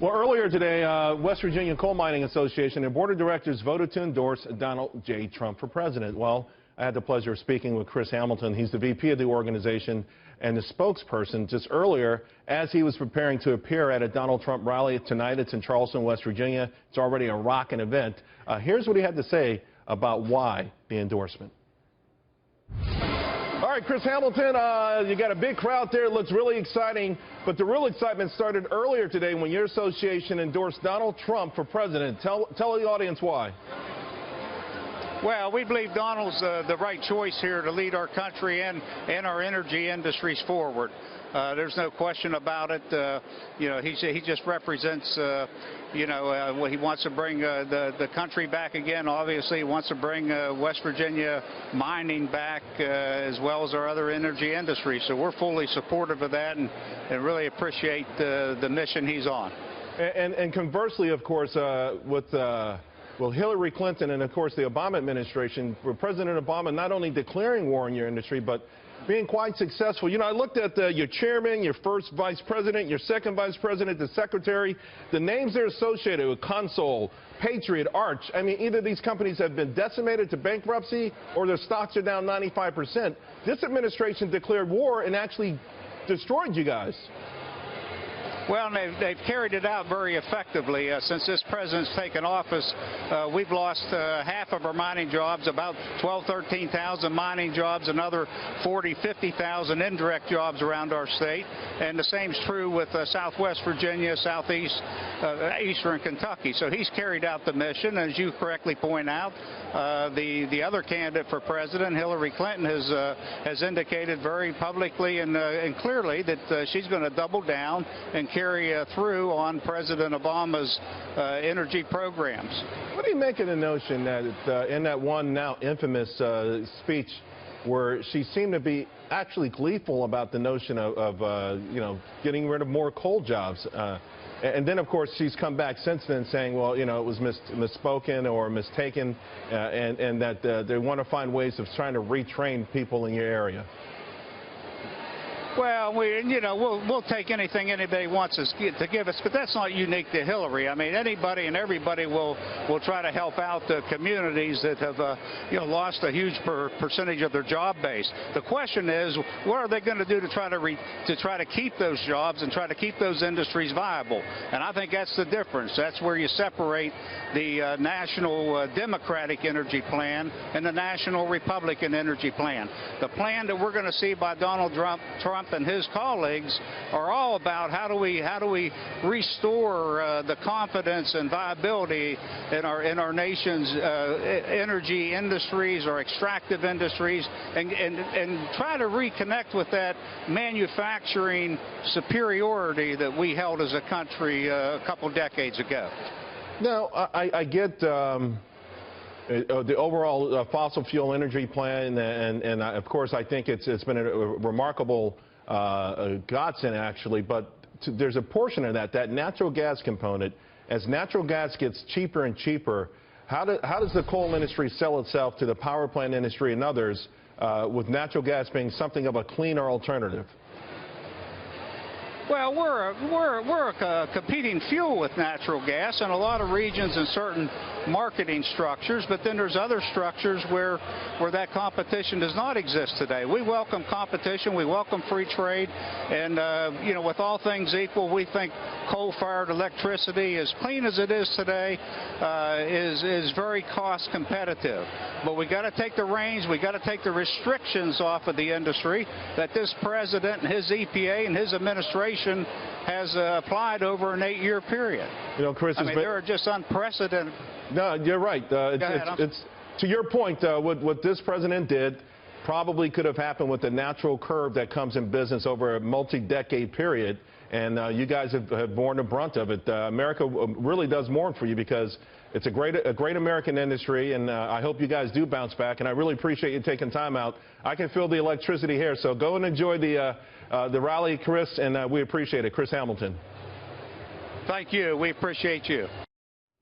Well, earlier today, West Virginia Coal Mining Association and Board of Directors voted to endorse Donald J. Trump for president. Well, I had the pleasure of speaking with Chris Hamilton. He's the VP of the organization and the spokesperson just earlier as he was preparing to appear at a Donald Trump rally tonight. It's in Charleston, West Virginia. It's already a rocking event. Here's what he had to say about why the endorsement. All right, Chris Hamilton, you got a big crowd there. It looks really exciting. But the real excitement started earlier today when your association endorsed Donald Trump for president. Tell the audience why. Well, we believe Donald's the right choice here to lead our country and our energy industries forward. There's no question about it. He just represents, he wants to bring the country back again. Obviously, he wants to bring West Virginia mining back as well as our other energy industries. So we're fully supportive of that and really appreciate the mission he's on. And conversely, of course, with Hillary Clinton and, of course, the Obama administration, for President Obama not only declaring war on your industry, but being quite successful. You know, I looked at your chairman, your first vice president, your second vice president, the secretary. The names they're associated with, Consol, Patriot, Arch. I mean, either these companies have been decimated to bankruptcy or their stocks are down 95%. This administration declared war and actually destroyed you guys. Well, they've carried it out very effectively. Since this president's taken office, we've lost half of our mining jobs, about 13,000 mining jobs, another 50,000 indirect jobs around our state. And the same's true with Southwest Virginia, Southeast, Eastern Kentucky. So he's carried out the mission. As you correctly point out, the other candidate for president, Hillary Clinton, has indicated very publicly and clearly that she's going to double down and carry through on President Obama's energy programs. What do you make of the notion that in that one now infamous speech where she seemed to be actually gleeful about the notion of getting rid of more coal jobs? And then, of course, she's come back since then saying, well, it was misspoken or mistaken, and that they want to find ways of trying to retrain people in your area. Well, we'll take anything anybody wants to give us, but that's not unique to Hillary. I mean, anybody and everybody will try to help out the communities that have lost a huge percentage of their job base. The question is, what are they going to do to try to keep those jobs and try to keep those industries viable? And I think that's the difference. That's where you separate the national Democratic energy plan and the national Republican energy plan. The plan that we're going to see by Donald Trump and his colleagues are all about how do we restore the confidence and viability in our nation's energy industries or extractive industries and try to reconnect with that manufacturing superiority that we held as a country a couple decades ago. Now, I get the overall fossil fuel energy plan, and of course I think it's been a remarkable godsend, actually, but there's a portion of that natural gas component. As natural gas gets cheaper and cheaper, how does the coal industry sell itself to the power plant industry and others with natural gas being something of a cleaner alternative? Well, we're a competing fuel with natural gas in a lot of regions and certain marketing structures, but then there's other structures where that competition does not exist today. We welcome competition, we welcome free trade, and with all things equal, we think coal-fired electricity, as clean as it is today, is very cost competitive. But we got to take the reins, we got to take the restrictions off of the industry that this president and his EPA and his administration has applied over an 8-year period. Chris, there are just unprecedented. No, you're right. It's to your point. What this president did probably could have happened with the natural curve that comes in business over a multi-decade period, and you guys have borne the brunt of it. America really does mourn for you because it's a great American industry, and I hope you guys do bounce back. And I really appreciate you taking time out. I can feel the electricity here, so go and enjoy the rally, Chris, and we appreciate it. Chris Hamilton. Thank you. We appreciate you.